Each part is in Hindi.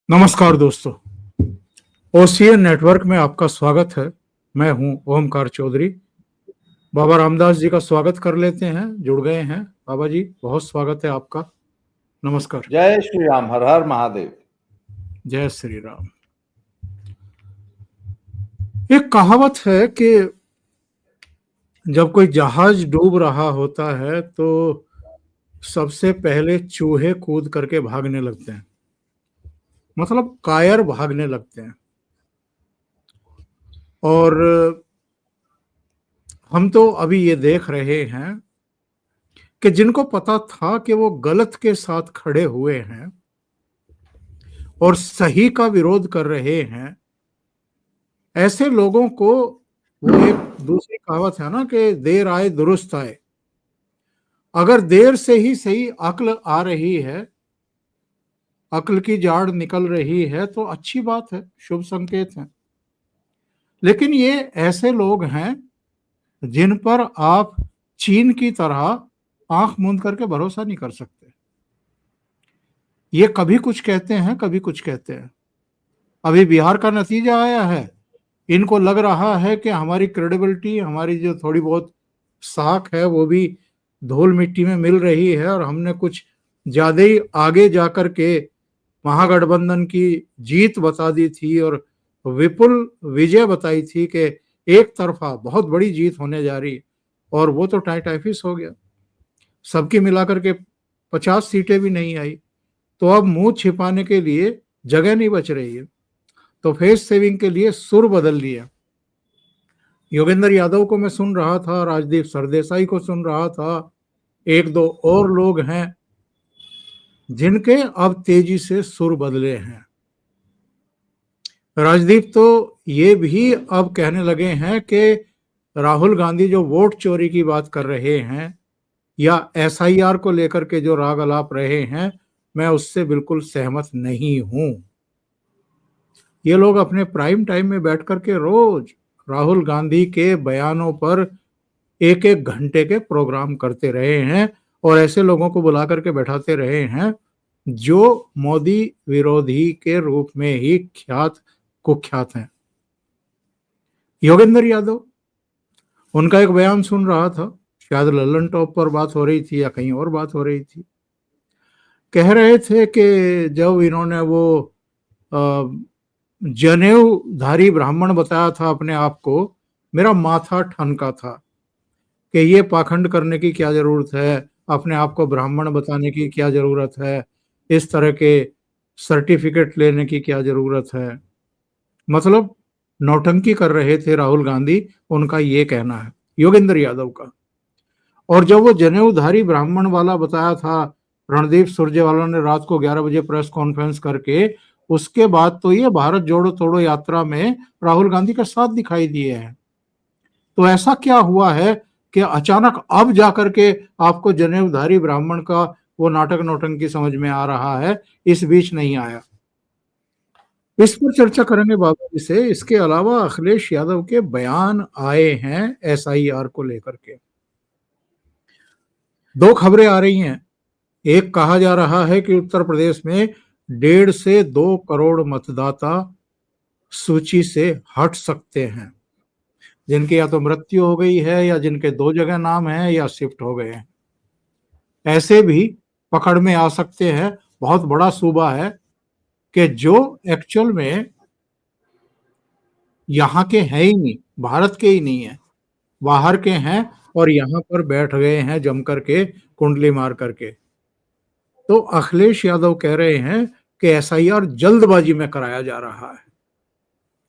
नमस्कार दोस्तों, ओसीएन नेटवर्क में आपका स्वागत है। मैं हूं ओमकार चौधरी। बाबा रामदास जी का स्वागत कर लेते हैं, जुड़ गए हैं। बाबा जी, बहुत स्वागत है आपका। नमस्कार। जय श्री राम, हर हर महादेव। जय श्री राम। एक कहावत है कि जब कोई जहाज डूब रहा होता है तो सबसे पहले चूहे कूद करके भागने लगते हैं, मतलब कायर भागने लगते हैं। और हम तो अभी ये देख रहे हैं कि जिनको पता था कि वो गलत के साथ खड़े हुए हैं और सही का विरोध कर रहे हैं, ऐसे लोगों को, वो एक दूसरी कहावत है ना कि देर आए दुरुस्त आए। अगर देर से ही सही अक्ल आ रही है, अक्ल की जाड़ निकल रही है, तो अच्छी बात है, शुभ संकेत है। लेकिन ये ऐसे लोग हैं जिन पर आप चीन की तरह आंख मूंद करके भरोसा नहीं कर सकते। ये कभी कुछ कहते हैं, कभी कुछ कहते हैं। अभी बिहार का नतीजा आया है, इनको लग रहा है कि हमारी क्रेडिबिलिटी, हमारी जो थोड़ी बहुत साख है, वो भी धूल मिट्टी में मिल रही है और हमने कुछ ज्यादा ही आगे जाकर के महागठबंधन की जीत बता दी थी और विपुल विजय बताई थी कि एक तरफा बहुत बड़ी जीत होने जा रही है, और वो तो टाइफिस हो गया। सबकी मिलाकर के 50 सीटें भी नहीं आई। तो अब मुंह छिपाने के लिए जगह नहीं बच रही है, तो फेस सेविंग के लिए सुर बदल लिया। योगेंद्र यादव को मैं सुन रहा था, राजदीप सरदेसाई को सुन रहा था, एक दो और लोग हैं जिनके अब तेजी से सुर बदले हैं। राजदीप तो ये भी अब कहने लगे हैं कि राहुल गांधी जो वोट चोरी की बात कर रहे हैं या एसआईआर को लेकर के जो राग अलाप रहे हैं, मैं उससे बिल्कुल सहमत नहीं हूं। ये लोग अपने प्राइम टाइम में बैठ करके रोज राहुल गांधी के बयानों पर एक एक घंटे के प्रोग्राम करते रहे हैं और ऐसे लोगों को बुला करके बैठाते रहे हैं जो मोदी विरोधी के रूप में ही कुख्यात हैं। योगेंद्र यादव, उनका एक बयान सुन रहा था, शायद लल्लन टॉप पर बात हो रही थी या कहीं और बात हो रही थी। कह रहे थे कि जब इन्होंने वो जनेऊधारी ब्राह्मण बताया था अपने आप को, मेरा माथा ठनका था कि ये पाखंड करने की क्या जरूरत है, अपने आप को ब्राह्मण बताने की क्या जरूरत है, इस तरह के सर्टिफिकेट लेने की क्या जरूरत है। मतलब नौटंकी कर रहे थे राहुल गांधी, उनका ये कहना है, योगेंद्र यादव का। और जब वो जनेऊधारी ब्राह्मण वाला बताया था, रणदीप सुरजेवाला ने रात को 11 बजे प्रेस कॉन्फ्रेंस करके, उसके बाद तो ये भारत जोड़ो तोड़ो यात्रा में राहुल गांधी का साथ दिखाई दिए हैं। तो ऐसा क्या हुआ है कि अचानक अब जाकर के आपको जनेऊधारी ब्राह्मण का वो नाटक नौटंकी समझ में आ रहा है, इस बीच नहीं आया। इस पर चर्चा करेंगे बाबा जी से। इसके अलावा अखिलेश यादव के बयान आए हैं एसआईआर को लेकर के। दो खबरें आ रही हैं। एक, कहा जा रहा है कि उत्तर प्रदेश में 1.5 से 2 करोड़ मतदाता सूची से हट सकते हैं, जिनकी या तो मृत्यु हो गई है या जिनके 2 जगह नाम है या शिफ्ट हो गए हैं। ऐसे भी पकड़ में आ सकते हैं। बहुत बड़ा सूबा है कि जो एक्चुअल में यहाँ के हैं ही नहीं, भारत के ही नहीं है, बाहर के हैं और यहाँ पर बैठ गए हैं जम करके, कुंडली मार करके। तो अखिलेश यादव कह रहे हैं कि एसआईआर जल्दबाजी में कराया जा रहा है,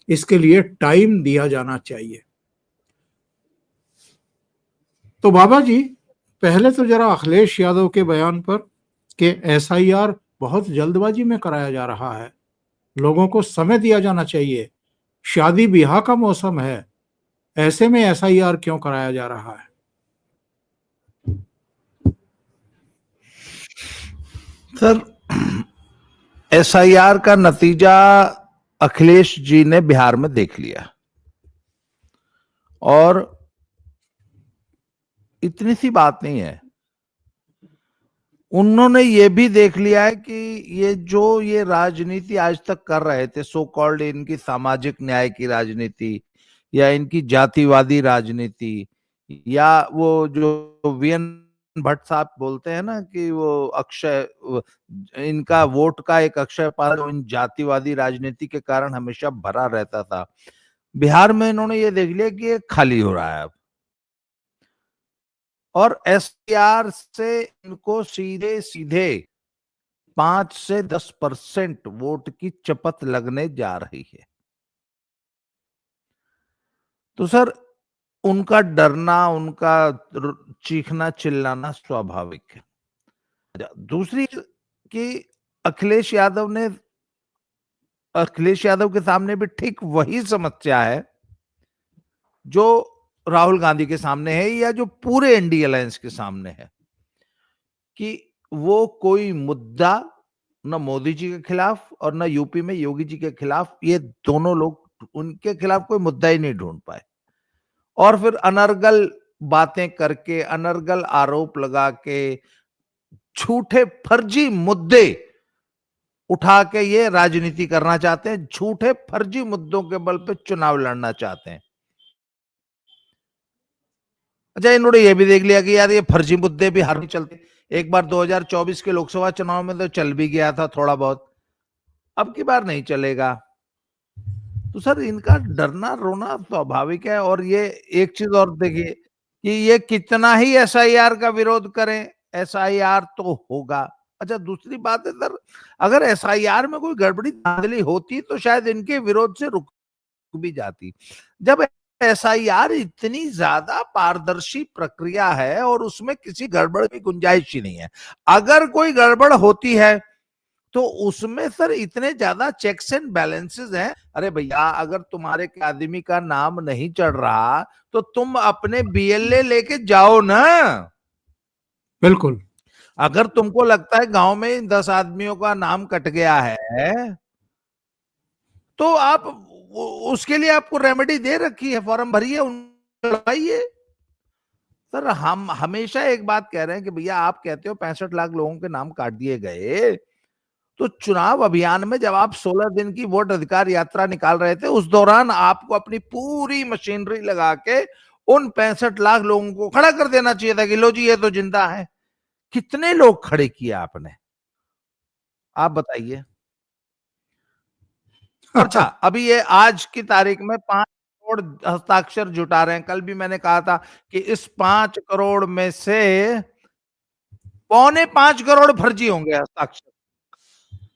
इसके लिए टाइम दिया जाना चाहिए। तो बाबा जी, पहले तो जरा अखिलेश यादव के बयान पर कि एसआईआर बहुत जल्दबाजी में कराया जा रहा है, लोगों को समय दिया जाना चाहिए, शादी ब्याह का मौसम है, ऐसे में एसआईआर क्यों कराया जा रहा है? सर, एसआईआर का नतीजा अखिलेश जी ने बिहार में देख लिया और इतनी सी बात नहीं है। उन्होंने ये भी देख लिया है कि ये राजनीति आज तक कर रहे थे, सो कॉल्ड इनकी सामाजिक न्याय की राजनीति या इनकी जातिवादी राजनीति, या वो जो वीएन भट्ट साहब बोलते हैं ना कि वो इनका वोट का एक अक्षय पात्र इन जातिवादी राजनीति के कारण हमेशा भरा रहता था। बिहार में इन्होंने ये देख लिया कि ये खाली हो रहा है अब, और एसआईआर से इनको सीधे सीधे 5 से 10% वोट की चपत लगने जा रही है। तो सर, उनका डरना, उनका चीखना चिल्लाना स्वाभाविक है। दूसरी कि अखिलेश यादव के सामने भी ठीक वही समस्या है जो राहुल गांधी के सामने है, या जो पूरे एनडीए अलायंस के सामने है, कि वो कोई मुद्दा न मोदी जी के खिलाफ और न यूपी में योगी जी के खिलाफ, ये दोनों लोग उनके खिलाफ कोई मुद्दा ही नहीं ढूंढ पाए, और फिर अनर्गल बातें करके, अनर्गल आरोप लगा के, झूठे फर्जी मुद्दे उठा के ये राजनीति करना चाहते हैं, झूठे फर्जी मुद्दों के बल पे चुनाव लड़ना चाहते हैं। अच्छा, इन्होंने ये भी देख लिया कि यार ये फर्जी मुद्दे भी हर नहीं चलते। एक बार 2024 के लोकसभा चुनाव में तो चल भी गया था थोड़ा बहुत, अब की बार नहीं चलेगा। तो सर, इनका डरना रोना स्वाभाविक है। और ये एक चीज और देखिए कि ये कितना ही एसआईआर का विरोध करें, एसआईआर तो होगा। अच्छा, दूसरी बात है सर, अगर एसआईआर में कोई गड़बड़ी धांधली होती तो शायद इनके विरोध से रुक भी जाती। जब एसआईआर इतनी ज्यादा पारदर्शी प्रक्रिया है और उसमें किसी गड़बड़ की गुंजाइश ही नहीं है, अगर कोई गड़बड़ होती है तो उसमें सर इतने ज्यादा चेक्स एंड बैलेंसेस हैं। अरे भैया, अगर तुम्हारे आदमी का नाम नहीं चढ़ रहा तो तुम अपने बीएलए लेके जाओ ना। बिल्कुल। अगर तुमको लगता है गांव में 10 आदमियों का नाम कट गया है तो आप उसके लिए आपको रेमेडी दे रखी है, फॉर्म भरिए, उनवाइए। सर, हम हमेशा एक बात कह रहे हैं कि भैया, आप कहते हो 65 लाख लोगों के नाम काट दिए गए, तो चुनाव अभियान में जब आप 16 दिन की वोट अधिकार यात्रा निकाल रहे थे, उस दौरान आपको अपनी पूरी मशीनरी लगा के उन 65 लाख लोगों को खड़ा कर देना चाहिए था कि लो जी, ये तो जिंदा है। कितने लोग खड़े किए आपने, आप बताइए। अच्छा, अभी ये आज की तारीख में 5 करोड़ हस्ताक्षर जुटा रहे हैं। कल भी मैंने कहा था कि इस 5 करोड़ में से 4.25 करोड़ फर्जी होंगे हस्ताक्षर,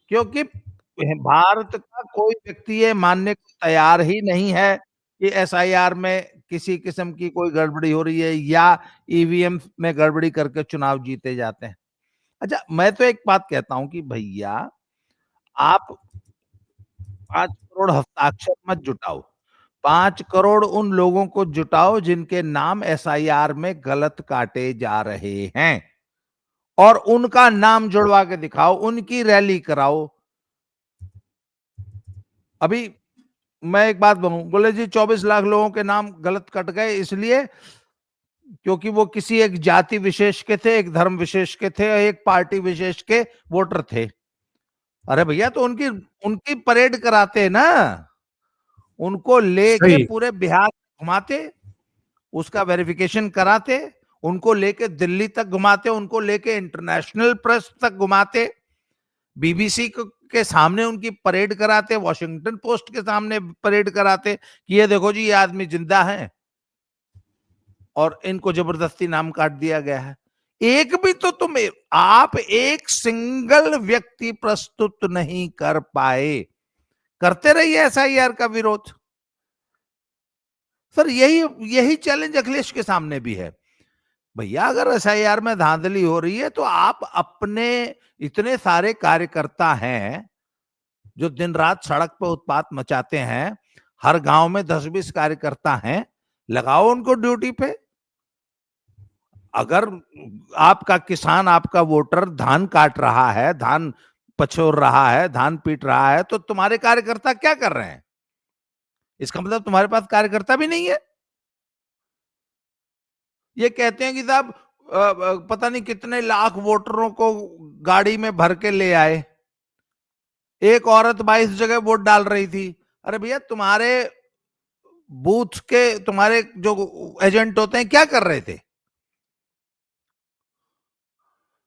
क्योंकि भारत का कोई व्यक्ति ये मानने को तैयार ही नहीं है कि एसआईआर में किसी किस्म की कोई गड़बड़ी हो रही है या ईवीएम में गड़बड़ी करके चुनाव जीते जाते हैं। अच्छा, मैं तो एक बात कहता हूं कि भैया, आप 5 करोड़ हस्ताक्षर मत जुटाओ, 5 करोड़ उन लोगों को जुटाओ जिनके नाम एसआईआर में गलत काटे जा रहे हैं, और उनका नाम जुड़वा के दिखाओ, उनकी रैली कराओ। अभी मैं एक बात बोलूं, बोले जी 24 लाख लोगों के नाम गलत कट गए इसलिए क्योंकि वो किसी एक जाति विशेष के थे, एक धर्म विशेष के थे, एक पार्टी विशेष के वोटर थे। अरे भैया, तो उनकी उनकी परेड कराते ना, उनको लेके सही। पूरे बिहार घुमाते, उसका वेरिफिकेशन कराते, उनको लेके दिल्ली तक घुमाते, उनको लेके इंटरनेशनल प्रेस तक घुमाते, बीबीसी के सामने उनकी परेड कराते, वॉशिंगटन पोस्ट के सामने परेड कराते कि ये देखो जी, ये आदमी जिंदा है, और इनको जबरदस्ती नाम काट दिया गया है। एक भी तो आप एक सिंगल व्यक्ति प्रस्तुत नहीं कर पाए। करते रहिए एसआईआर का विरोध। सर, यही यही चैलेंज अखिलेश के सामने भी है। भैया, अगर एसआईआर में धांधली हो रही है तो आप अपने इतने सारे कार्यकर्ता हैं जो दिन रात सड़क पर उत्पात मचाते हैं, हर गांव में 10-20 कार्यकर्ता हैं, लगाओ उनको ड्यूटी पे। अगर आपका किसान, आपका वोटर धान काट रहा है, धान पछोर रहा है, धान पीट रहा है, तो तुम्हारे कार्यकर्ता क्या कर रहे हैं? इसका मतलब तुम्हारे पास कार्यकर्ता भी नहीं है। ये कहते हैं कि साहब पता नहीं कितने लाख वोटरों को गाड़ी में भर के ले आए, एक औरत 22 जगह वोट डाल रही थी। अरे भैया, तुम्हारे बूथ के तुम्हारे जो एजेंट होते हैं क्या कर रहे थे?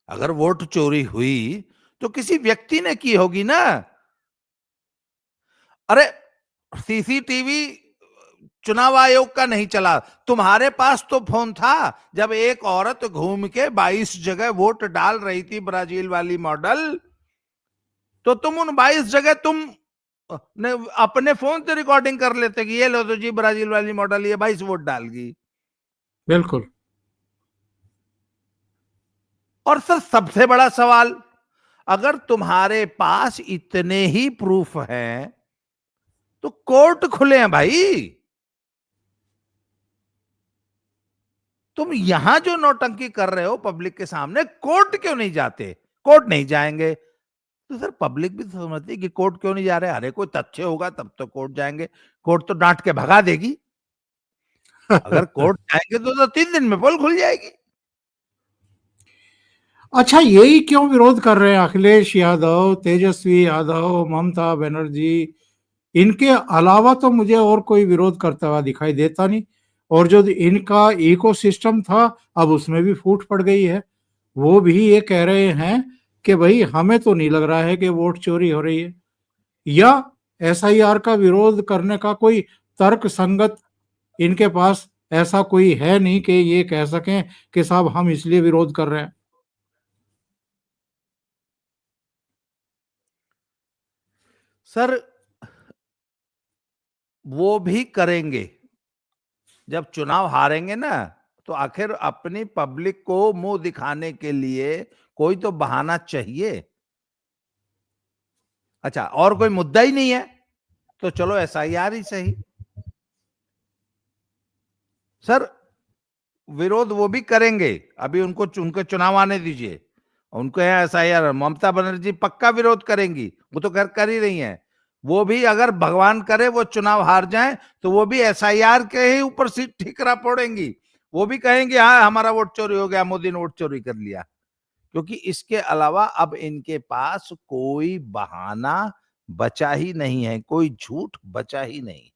अगर वोट चोरी हुई तो किसी व्यक्ति ने की होगी ना। अरे सीसीटीवी चुनाव आयोग का नहीं चला, तुम्हारे पास तो फोन था। जब एक औरत घूम के 22 जगह वोट डाल रही थी ब्राजील वाली मॉडल, तो तुम उन 22 जगह तुम ने अपने फोन से रिकॉर्डिंग कर लेते कि ये लो तो जी ब्राजील वाली मॉडल ये 22 वोट डाल गई। बिल्कुल। और सर सबसे बड़ा सवाल, अगर तुम्हारे पास इतने ही प्रूफ हैं तो कोर्ट खुले हैं भाई। तुम यहां जो नौटंकी कर रहे हो पब्लिक के सामने, कोर्ट क्यों नहीं जाते? कोर्ट नहीं जाएंगे तो सर पब्लिक भी समझती है कि कोर्ट क्यों नहीं जा रहे। अरे कोई तथ्य होगा तब तो कोर्ट जाएंगे, कोर्ट तो डांट के भगा देगी। अगर कोर्ट जाएंगे तो 3 दिन में पोल खुल जाएगी। अच्छा, यही क्यों विरोध कर रहे हैं अखिलेश यादव, तेजस्वी यादव, ममता बनर्जी? इनके अलावा तो मुझे और कोई विरोध करता हुआ दिखाई देता नहीं। और जो इनका इकोसिस्टम था, अब उसमें भी फूट पड़ गई है। वो भी ये कह रहे हैं कि भाई हमें तो नहीं लग रहा है कि वोट चोरी हो रही है, या एसआईआर का विरोध करने का कोई तर्क संगत इनके पास ऐसा कोई है नहीं कि ये कह सकें कि साहब हम इसलिए विरोध कर रहे हैं। सर वो भी करेंगे। जब चुनाव हारेंगे ना, तो आखिर अपनी पब्लिक को मुंह दिखाने के लिए कोई तो बहाना चाहिए। अच्छा, और कोई मुद्दा ही नहीं है तो चलो एसआईआर ही सही। सर विरोध वो भी करेंगे, अभी उनको चुनाव आने दीजिए, उनको है एसआईआर। ममता बनर्जी पक्का विरोध करेंगी, वो तो कर ही रही हैं। वो भी अगर भगवान करे वो चुनाव हार जाएं तो वो भी एसआईआर के ही ऊपर सीट ठिकरा पड़ेंगी। वो भी कहेंगे हाँ हमारा वोट चोरी हो गया, मोदी ने वोट चोरी कर लिया। क्योंकि इसके अलावा अब इनके पास कोई बहाना बचा ही नहीं है, कोई झूठ बचा ही नहीं है।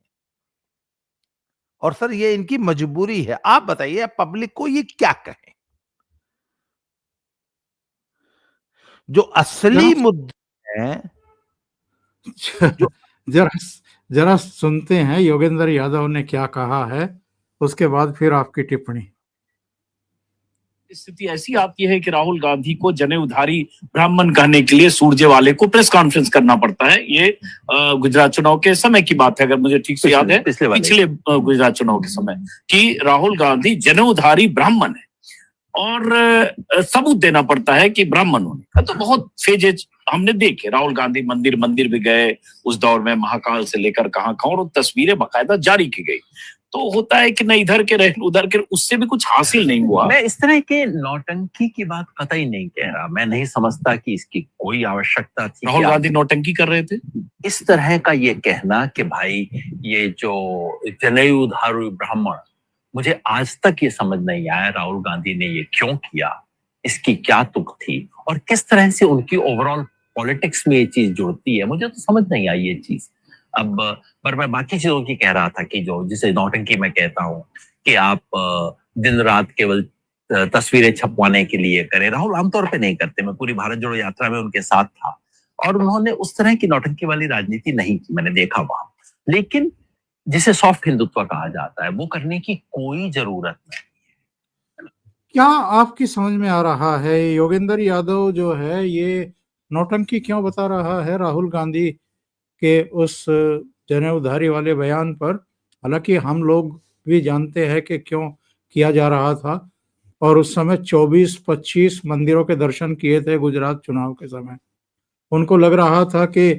और सर ये इनकी मजबूरी है। आप बताइए पब्लिक को ये क्या कहें? जो असली मुद्दे हैं, जो जरा जरा सुनते हैं योगेंद्र यादव ने क्या कहा है, उसके बाद फिर आपकी टिप्पणी। स्थिति ऐसी आती है कि राहुल गांधी को जनेऊधारी ब्राह्मण कहने के लिए सूरजेवाले को प्रेस कॉन्फ्रेंस करना पड़ता है। ये गुजरात चुनाव के समय की बात है, अगर मुझे ठीक से याद है, पिछले गुजरात चुनाव के समय, कि राहुल गांधी जनेऊधारी ब्राह्मण है और सबूत देना पड़ता है कि ब्राह्मण होने का। तो बहुत फेजेज हमने देखे, राहुल गांधी मंदिर भी गए उस दौर में, महाकाल से लेकर कहां कहां, और तस्वीरें बाकायदा जारी की गई। तो होता है कि न इधर के रहे उधर के, उससे भी कुछ हासिल नहीं हुआ। मैं इस तरह के नौटंकी की बात कतई नहीं कह रहा। मैं नहीं समझता कि इसकी कोई आवश्यकता थी। राहुल गांधी नौटंकी कर रहे थे। इस तरह का ये कहना कि भाई ये जो जनेऊधारी ब्राह्मण, मुझे आज तक ये समझ नहीं आया राहुल गांधी ने ये क्यों किया, इसकी क्या तुक थी और किस तरह से उनकी ओवरऑल पॉलिटिक्स में ये चीज जुड़ती है। मुझे तो समझ नहीं आई ये चीज। अब पर मैं बाकी चीजों की कह रहा था कि जो जिसे नौटंकी मैं कहता हूं कि आप दिन रात केवल तस्वीरें छपवाने के लिए करें। राहुल आमतौर पे नहीं करते। मैं पूरी भारत जोड़ो यात्रा में उनके साथ था और उन्होंने उस तरह की नौटंकी वाली राजनीति नहीं की, मैंने देखा वहां। लेकिन जिसे सॉफ्ट हिंदुत्व कहा जाता है वो करने की कोई जरूरत नहीं। क्या आपकी समझ में आ रहा है योगेंद्र यादव जो है ये नौटंकी क्यों बता रहा है राहुल गांधी के उस जनेऊधारी वाले बयान पर? हालांकि हम लोग भी जानते हैं कि क्यों किया जा रहा था, और उस समय 24-25 मंदिरों के दर्शन किए थे गुजरात चुनाव के समय। उनको लग रहा था कि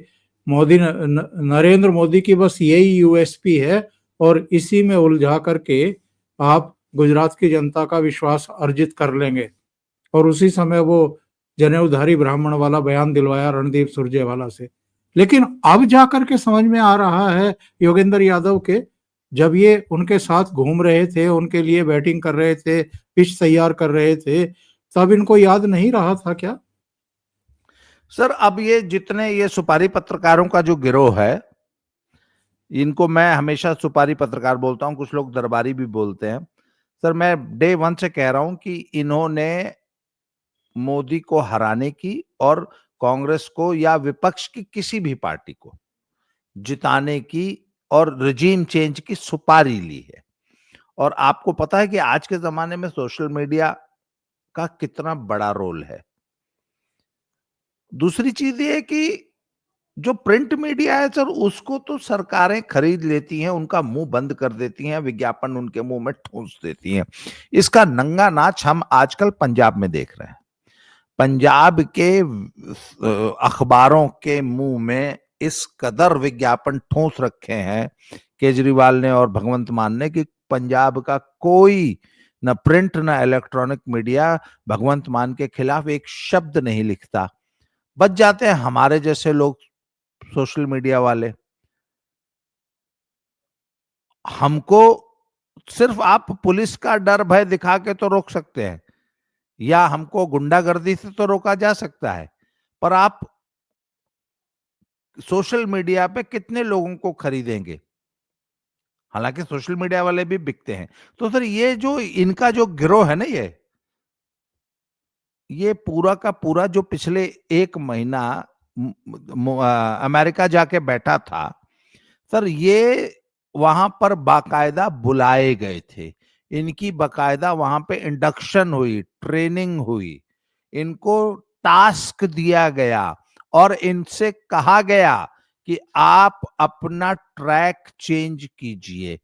मोदी नरेंद्र मोदी की बस यही यूएसपी है और इसी में उलझा करके आप गुजरात की जनता का विश्वास अर्जित कर लेंगे। और उसी समय वो जनेऊधारी ब्राह्मण वाला बयान दिलवाया रणदीप सुरजेवाला से। लेकिन अब जाकर के समझ में आ रहा है योगेंद्र यादव के जब ये उनके साथ घूम रहे थे, उनके लिए बैटिंग कर रहे थे, पिच तैयार कर रहे थे, तब इनको याद नहीं रहा था क्या? सर अब ये जितने ये सुपारी पत्रकारों का जो गिरोह है, इनको मैं हमेशा सुपारी पत्रकार बोलता हूं, कुछ लोग दरबारी भी बोलते हैं। सर मैं डे वन से कह रहा हूं कि इन्होंने मोदी को हराने की और कांग्रेस को या विपक्ष की किसी भी पार्टी को जिताने की और रिजीम चेंज की सुपारी ली है। और आपको पता है कि आज के जमाने में सोशल मीडिया का कितना बड़ा रोल है। दूसरी चीज ये है कि जो प्रिंट मीडिया है सर, उसको तो सरकारें खरीद लेती हैं, उनका मुंह बंद कर देती हैं, विज्ञापन उनके मुंह में ठूंस देती हैं। इसका नंगा नाच हम आजकल पंजाब में देख रहे हैं। पंजाब के अखबारों के मुंह में इस कदर विज्ञापन ठूंस रखे हैं केजरीवाल ने और भगवंत मान ने कि पंजाब का कोई न प्रिंट न इलेक्ट्रॉनिक मीडिया भगवंत मान के खिलाफ एक शब्द नहीं लिखता। बच जाते हैं हमारे जैसे लोग, सोशल मीडिया वाले। हमको सिर्फ आप पुलिस का डर भय दिखा के तो रोक सकते हैं, या हमको गुंडागर्दी से तो रोका जा सकता है, पर आप सोशल मीडिया पे कितने लोगों को खरीदेंगे? हालांकि सोशल मीडिया वाले भी बिकते हैं। तो सर ये जो इनका जो गिरोह है ना, ये पूरा का पूरा जो पिछले एक महीना अमेरिका जाके बैठा था सर, ये वहां पर बाकायदा बुलाए गए थे, इनकी बाकायदा वहां पे इंडक्शन हुई, ट्रेनिंग हुई, इनको टास्क दिया गया और इनसे कहा गया कि आप अपना ट्रैक चेंज कीजिए।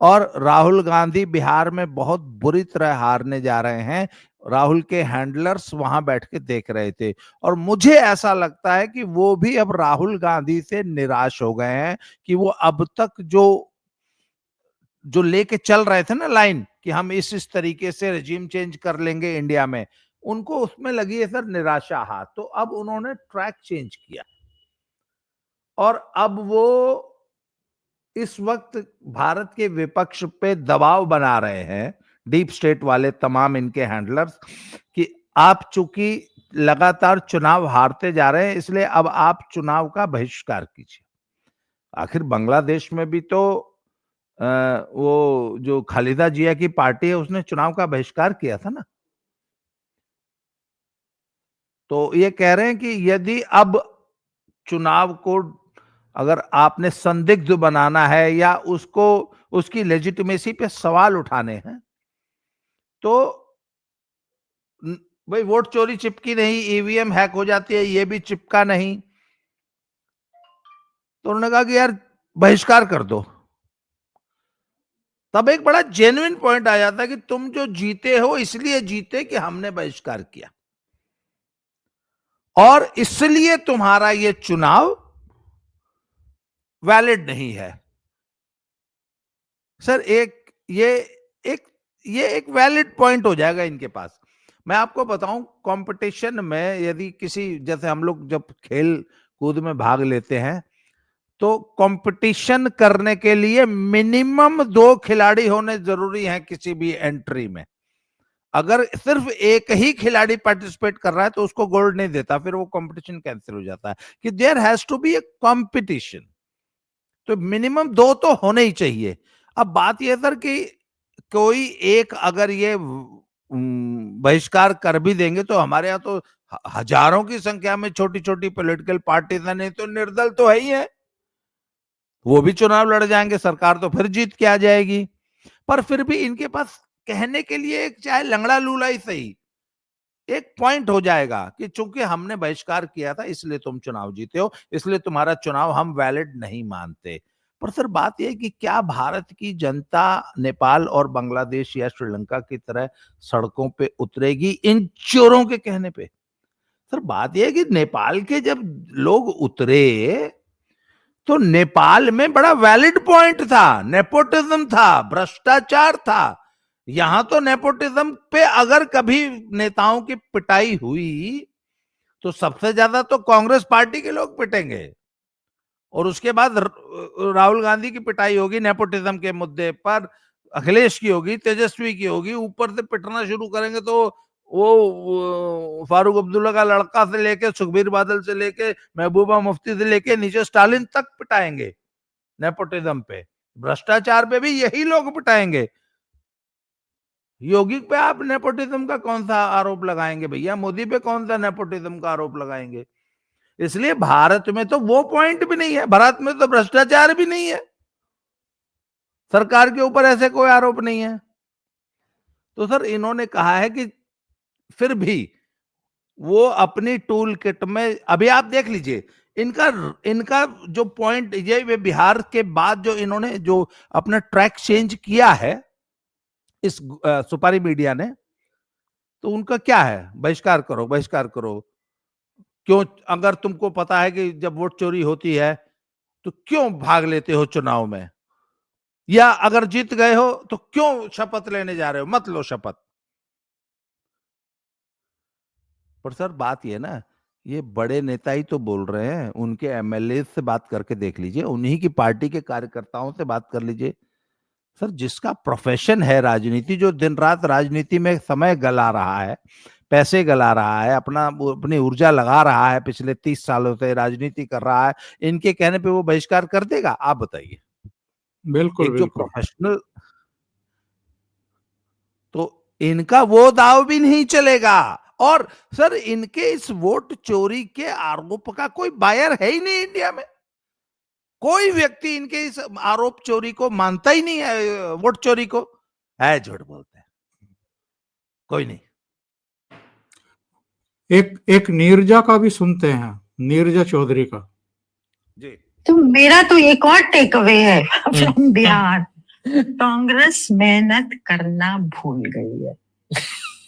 और राहुल गांधी बिहार में बहुत बुरी तरह हारने जा रहे हैं। राहुल के हैंडलर्स वहां बैठ के देख रहे थे और मुझे ऐसा लगता है कि वो भी अब राहुल गांधी से निराश हो गए हैं कि वो अब तक जो जो लेके चल रहे थे ना लाइन कि हम इस तरीके से रेजिम चेंज कर लेंगे इंडिया में, उनको उसमें लगी है सर निराशा हाथ। तो अब उन्होंने ट्रैक चेंज किया और अब वो इस वक्त भारत के विपक्ष पे दबाव बना रहे हैं, डीप स्टेट वाले तमाम इनके हैंडलर्स, कि आप चूंकि लगातार चुनाव हारते जा रहे हैं इसलिए अब आप चुनाव का बहिष्कार कीजिए। आखिर बांग्लादेश में भी तो वो जो खालिदा जिया की पार्टी है उसने चुनाव का बहिष्कार किया था ना। तो ये कह रहे हैं कि यदि अब चुनाव को अगर आपने संदिग्ध बनाना है या उसको उसकी लेजिटिमेसी पे सवाल उठाने हैं तो भाई वोट चोरी चिपकी नहीं, ईवीएम हैक हो जाती है, ये भी चिपका नहीं। तो उन्होंने कहा कि यार बहिष्कार कर दो। तब एक बड़ा जेन्युइन पॉइंट आ जाता है कि तुम जो जीते हो इसलिए जीते कि हमने बहिष्कार किया और इसलिए तुम्हारा ये चुनाव वैलिड नहीं है। सर ये एक वैलिड पॉइंट हो जाएगा इनके पास। मैं आपको बताऊं, कंपटीशन में यदि किसी, जैसे हम लोग जब खेल कूद में भाग लेते हैं तो कंपटीशन करने के लिए मिनिमम 2 खिलाड़ी होने जरूरी हैं किसी भी एंट्री में। अगर सिर्फ एक ही खिलाड़ी पार्टिसिपेट कर रहा है तो उसको गोल्ड नहीं देता, फिर वो कंपटीशन कैंसिल हो जाता है कि there has to be a competition. तो मिनिमम 2 तो होने ही चाहिए। अब बात यह सर कि कोई एक अगर ये बहिष्कार कर भी देंगे तो हमारे यहाँ तो हजारों की संख्या में छोटी छोटी पॉलिटिकल पार्टीज नहीं तो निर्दल तो है ही है, वो भी चुनाव लड़ जाएंगे, सरकार तो फिर जीत के आ जाएगी। पर फिर भी इनके पास कहने के लिए एक चाहे लंगड़ा लूला ही सही एक पॉइंट हो जाएगा कि चूंकि हमने बहिष्कार किया था इसलिए तुम चुनाव जीते हो, इसलिए तुम्हारा चुनाव हम वैलिड नहीं मानते। पर सर बात यह है कि क्या भारत की जनता नेपाल और बांग्लादेश या श्रीलंका की तरह सड़कों पे उतरेगी इन चोरों के कहने पे? सर बात यह है कि नेपाल के जब लोग उतरे तो नेपाल में बड़ा वैलिड पॉइंट था, नेपोटिज्म था, भ्रष्टाचार था। यहां तो नेपोटिज्म पे अगर कभी नेताओं की पिटाई हुई तो सबसे ज्यादा तो कांग्रेस पार्टी के लोग पिटेंगे। और उसके बाद राहुल गांधी की पिटाई होगी नेपोटिज्म के मुद्दे पर, अखिलेश की होगी, तेजस्वी की होगी, ऊपर से पिटना शुरू करेंगे तो वो फारूक अब्दुल्ला का लड़का से लेके सुखबीर बादल से लेके महबूबा मुफ्ती से लेके नीचे स्टालिन तक पिटाएंगे नेपोटिज्म पे, भ्रष्टाचार पे भी यही लोग पिटाएंगे। योगी पे आप नेपोटिज्म का कौन सा आरोप लगाएंगे भैया? मोदी पे कौन सा नेपोटिज्म का आरोप लगाएंगे? इसलिए भारत में तो वो पॉइंट भी नहीं है, भारत में तो भ्रष्टाचार भी नहीं है, सरकार के ऊपर ऐसे कोई आरोप नहीं है। तो सर इन्होंने कहा है कि फिर भी वो अपनी टूल किट में, अभी आप देख लीजिए इनका इनका जो पॉइंट ये बिहार के बाद जो इन्होंने जो अपना ट्रैक चेंज किया है इस सुपारी मीडिया ने, तो उनका क्या है? बहिष्कार करो, बहिष्कार करो। क्यों? अगर तुमको पता है कि जब वोट चोरी होती है तो क्यों भाग लेते हो चुनाव में? या अगर जीत गए हो तो क्यों शपथ लेने जा रहे हो? मत लो शपथ। पर सर बात ये ना, ये बड़े नेता ही तो बोल रहे हैं, उनके एमएलए से बात करके देख लीजिए, उन्हीं की पार्टी के कार्यकर्ताओं से बात कर लीजिए। सर जिसका प्रोफेशन है राजनीति, जो दिन रात राजनीति में समय गला रहा है, पैसे गला रहा है, अपनी ऊर्जा लगा रहा है, पिछले 30 सालों से राजनीति कर रहा है, इनके कहने पे वो बहिष्कार कर देगा? आप बताइए। बिल्कुल एक जो बिल्कुल। प्रोफेशनल, तो इनका वो दाव भी नहीं चलेगा। और सर इनके इस वोट चोरी के आरोप का कोई बायर है ही नहीं इंडिया में, कोई व्यक्ति इनके इस आरोप चोरी को मानता ही नहीं है, वोट चोरी को है, झूठ बोलते हैं, कोई नहीं। एक नीरजा का भी सुनते हैं, नीरजा चौधरी का जी। तो मेरा तो एक और टेक अवे है फ्रॉम बिहार, कांग्रेस मेहनत करना भूल गई है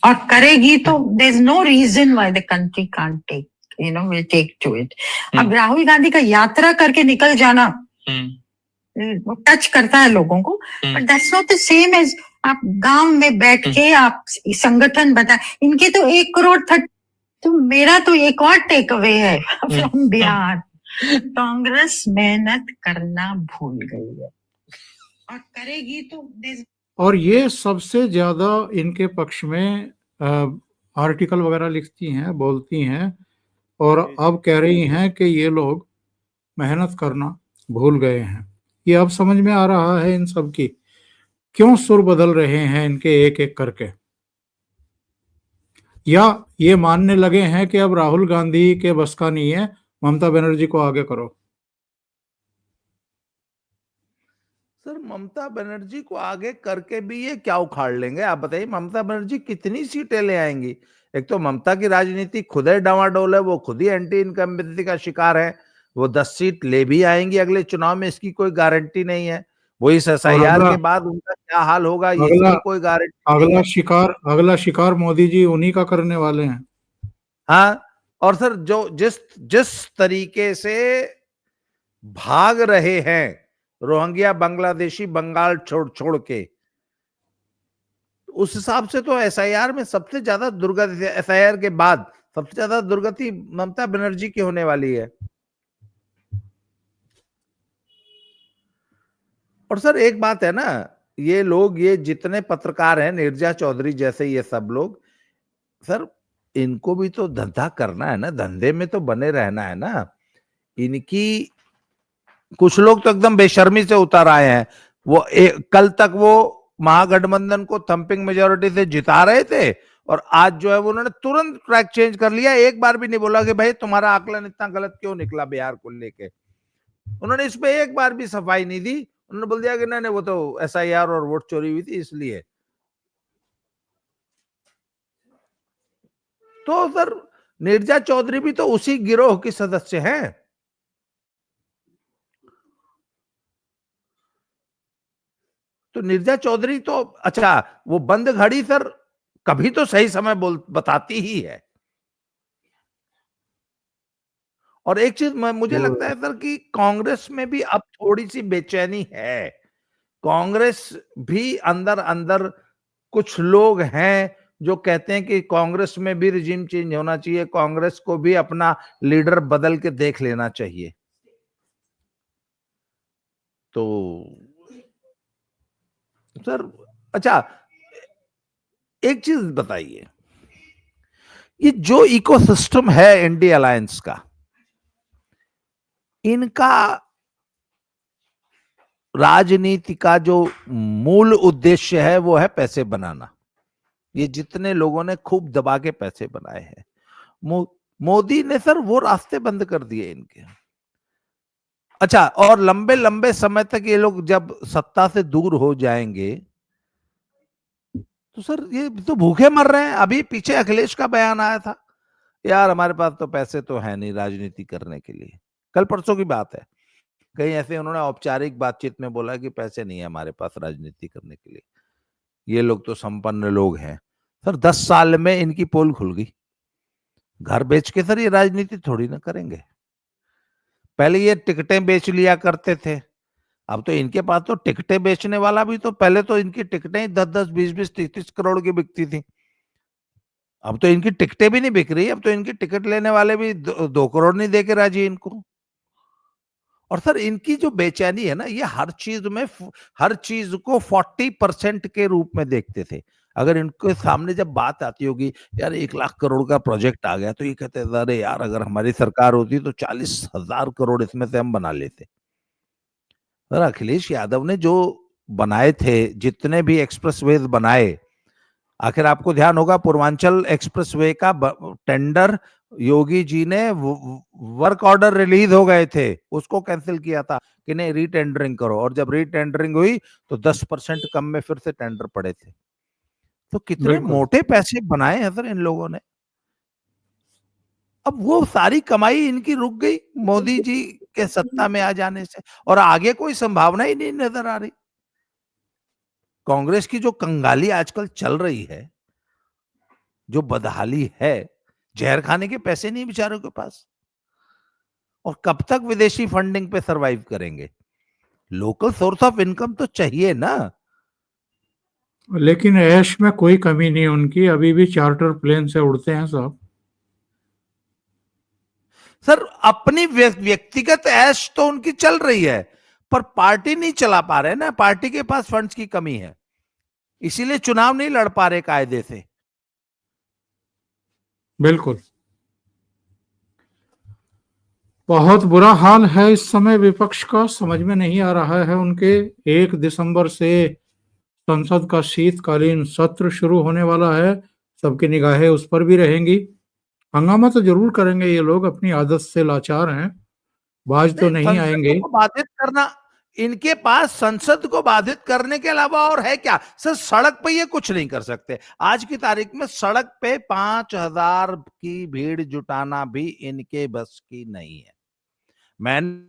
और करेगी तो there is no reason why the country can't take will take to it. अब राहुल गांधी का यात्रा करके निकल जाना वो टच करता है लोगों को, but that's not the same as आप गांव में बैठ के आप संगठन बता, इनके तो 1 करोड़ था। तो मेरा तो एक और टेक अवे है फ्रॉम बिहार, कांग्रेस मेहनत करना भूल गई है और करेगी तो। और ये सबसे ज्यादा इनके पक्ष में आर्टिकल वगैरह लिखती हैं, बोलती हैं, और अब कह रही हैं कि ये लोग मेहनत करना भूल गए हैं। ये अब समझ में आ रहा है इन सब की क्यों सुर बदल रहे हैं इनके एक एक करके, या ये मानने लगे हैं कि अब राहुल गांधी के बस का नहीं है, ममता बनर्जी को आगे करो। सर ममता बनर्जी को आगे करके भी ये क्या उखाड़ लेंगे? आप बताइए, ममता बनर्जी कितनी सीटें ले आएंगी? एक तो ममता की राजनीति खुद ही डावाडोल है, वो खुद ही एंटी इनकम्बेंसी का शिकार है, वो 10 सीट ले भी आएंगी अगले चुनाव में, इसकी कोई गारंटी नहीं है। वो इस एसआईआर के बाद उनका क्या हाल होगा इसकी कोई गारंटी नहीं है। अगला शिकार मोदी जी उन्हीं का करने वाले हैं। हाँ, और सर जो जिस तरीके से भाग रहे हैं रोहिंग्या बांग्लादेशी बंगाल छोड़ के, उस हिसाब से तो एसआईआर में सबसे ज्यादा दुर्गति, एसआईआर के बाद सबसे ज्यादा दुर्गति ममता बनर्जी की होने वाली है। और सर एक बात है ना, ये लोग, ये जितने पत्रकार हैं, नीरजा चौधरी जैसे ये सब लोग, सर इनको भी तो धंधा करना है ना, धंधे में तो बने रहना है ना। इनकी कुछ लोग तो एकदम बेशर्मी से उतर आए हैं। वो कल तक वो महागठबंधन को थंपिंग मेजोरिटी से जिता रहे थे, और आज जो है वो उन्होंने तुरंत ट्रैक चेंज कर लिया। एक बार भी नहीं बोला कि भाई तुम्हारा आकलन इतना गलत क्यों निकला बिहार को लेके। उन्होंने इस पे एक बार भी सफाई नहीं दी। उन्होंने बोल दिया कि नहीं वो तो एसआईआर और वोट चोरी हुई थी इसलिए। तो सर नीरजा चौधरी भी तो उसी गिरोह की सदस्य हैं। तो नीरजा चौधरी तो, अच्छा वो बंद घड़ी सर कभी तो सही समय बताती ही है। और एक चीज मुझे लगता है सर कि कांग्रेस में भी अब थोड़ी सी बेचैनी है। कांग्रेस भी अंदर अंदर कुछ लोग हैं जो कहते हैं कि कांग्रेस में भी रिजीम चेंज होना चाहिए, कांग्रेस को भी अपना लीडर बदल के देख लेना चाहिए। तो सर अच्छा, एक चीज बताइए, ये जो इकोसिस्टम है इंडिया अलायंस का, इनका राजनीति का जो मूल उद्देश्य है वो है पैसे बनाना। ये जितने लोगों ने खूब दबा के पैसे बनाए हैं, मोदी ने सर वो रास्ते बंद कर दिए इनके। अच्छा, और लंबे लंबे समय तक ये लोग जब सत्ता से दूर हो जाएंगे तो सर ये तो भूखे मर रहे हैं। अभी पीछे अखिलेश का बयान आया था, यार हमारे पास तो पैसे तो है नहीं राजनीति करने के लिए, कल परसों की बात है। कहीं ऐसे उन्होंने औपचारिक बातचीत में बोला कि पैसे नहीं है हमारे पास राजनीति करने के लिए, ये लोग तो संपन्न लोग हैं। सर 10 साल में इनकी पोल खुल गई। घर बेच के सर ये राजनीति थोड़ी ना करेंगे। पहले ये टिकटें बेच लिया करते थे, अब तो इनके पास तो टिकटें बेचने वाला भी, तो पहले तो इनकी टिकटें 10-10, 20-20, 30-30 करोड़ की बिकती थी। अब तो इनकी टिकटें भी नहीं बिक रही, अब तो इनकी टिकट लेने वाले भी 2 करोड़ नहीं देके राजी इनको। और सर इनकी जो बेचैनी है ना, ये हर चीज को 40% के रूप में देखते थे। अगर इनके सामने जब बात आती होगी, यार 1 लाख करोड़ का प्रोजेक्ट आ गया, तो ये कहते हैं अरे यार अगर हमारी सरकार होती तो 40,000 करोड़ इसमें से हम बना लेते। सर अखिलेश यादव ने जो बनाए थे, जितने भी एक्सप्रेसवेज बनाए, आखिर आपको ध्यान होगा पूर्वांचल एक्सप्रेसवे का टेंडर योगी जी ने वर्क ऑर्डर रिलीज हो गए थे, उसको कैंसिल किया था कि नहीं रीटेंडरिंग करो, और जब रीटेंडरिंग हुई तो 10% कम में फिर से टेंडर पड़े थे। तो कितने मोटे पैसे बनाए हैं सर इन लोगों ने। अब वो सारी कमाई इनकी रुक गई मोदी जी के सत्ता में आ जाने से, और आगे कोई संभावना ही नहीं नजर आ रही। कांग्रेस की जो कंगाली आजकल चल रही है, जो बदहाली है, जहर खाने के पैसे नहीं बेचारों के पास, और कब तक विदेशी फंडिंग पे सरवाइव करेंगे। लोकल सोर्स ऑफ इनकम तो चाहिए ना। लेकिन ऐश में कोई कमी नहीं उनकी, अभी भी चार्टर प्लेन से उड़ते हैं साहब। सर अपनी व्यक्तिगत ऐश तो उनकी चल रही है, पर पार्टी नहीं चला पा रहे ना, पार्टी के पास फंड्स की कमी है, इसीलिए चुनाव नहीं लड़ पा रहे कायदे से। बिल्कुल, बहुत बुरा हाल है इस समय विपक्ष का। समझ में नहीं आ रहा है उनके। 1 दिसंबर से संसद का शीतकालीन सत्र शुरू होने वाला है, सबकी निगाहें उस पर भी रहेंगी। हंगामा तो जरूर करेंगे ये लोग, अपनी आदत से लाचार हैं, बाज तो नहीं आएंगे। बाधित करना, इनके पास संसद को बाधित करने के अलावा और है क्या सर? सड़क पे ये कुछ नहीं कर सकते। आज की तारीख में सड़क पे 5,000 की भीड़ जुटाना भी इनके बस की नहीं है। मैंने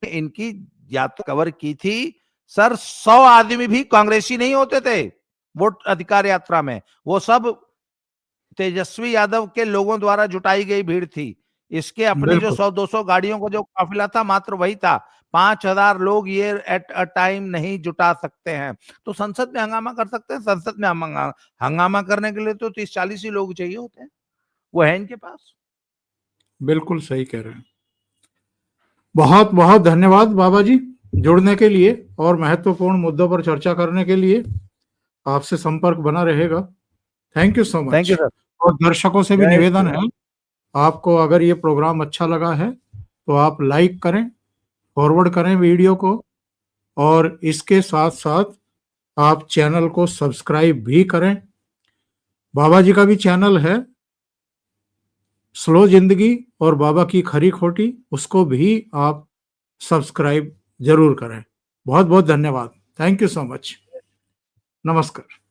इनकी यात्रा कवर की थी सर, 100 आदमी भी कांग्रेसी नहीं होते थे वोट अधिकार यात्रा में, वो सब तेजस्वी यादव के लोगों द्वारा जुटाई गई भीड़ थी। इसके अपने जो 100-200 गाड़ियों का जो काफिला था, मात्र वही था। 5,000 लोग ये एट अ टाइम नहीं जुटा सकते हैं। तो संसद में हंगामा कर सकते हैं? संसद में हंगामा करने के लिए तो 30-40 ही लोग चाहिए होते हैं, वो है इनके पास। बिल्कुल सही कह रहे हैं। बहुत बहुत धन्यवाद बाबा जी जुड़ने के लिए और महत्वपूर्ण मुद्दों पर चर्चा करने के लिए। आपसे संपर्क बना रहेगा। Thank you so much. Thank you sir. और दर्शकों से भी निवेदन है, आपको अगर ये प्रोग्राम अच्छा लगा है तो आप लाइक करें, फॉरवर्ड करें वीडियो को, और इसके साथ साथ आप चैनल को सब्सक्राइब भी करें। बाबा जी का भी चैनल है स्लो जिंदगी और बाबा की खरी खोटी, उसको भी आप सब्सक्राइब जरूर करें। बहुत बहुत धन्यवाद। Thank you so much. नमस्कार।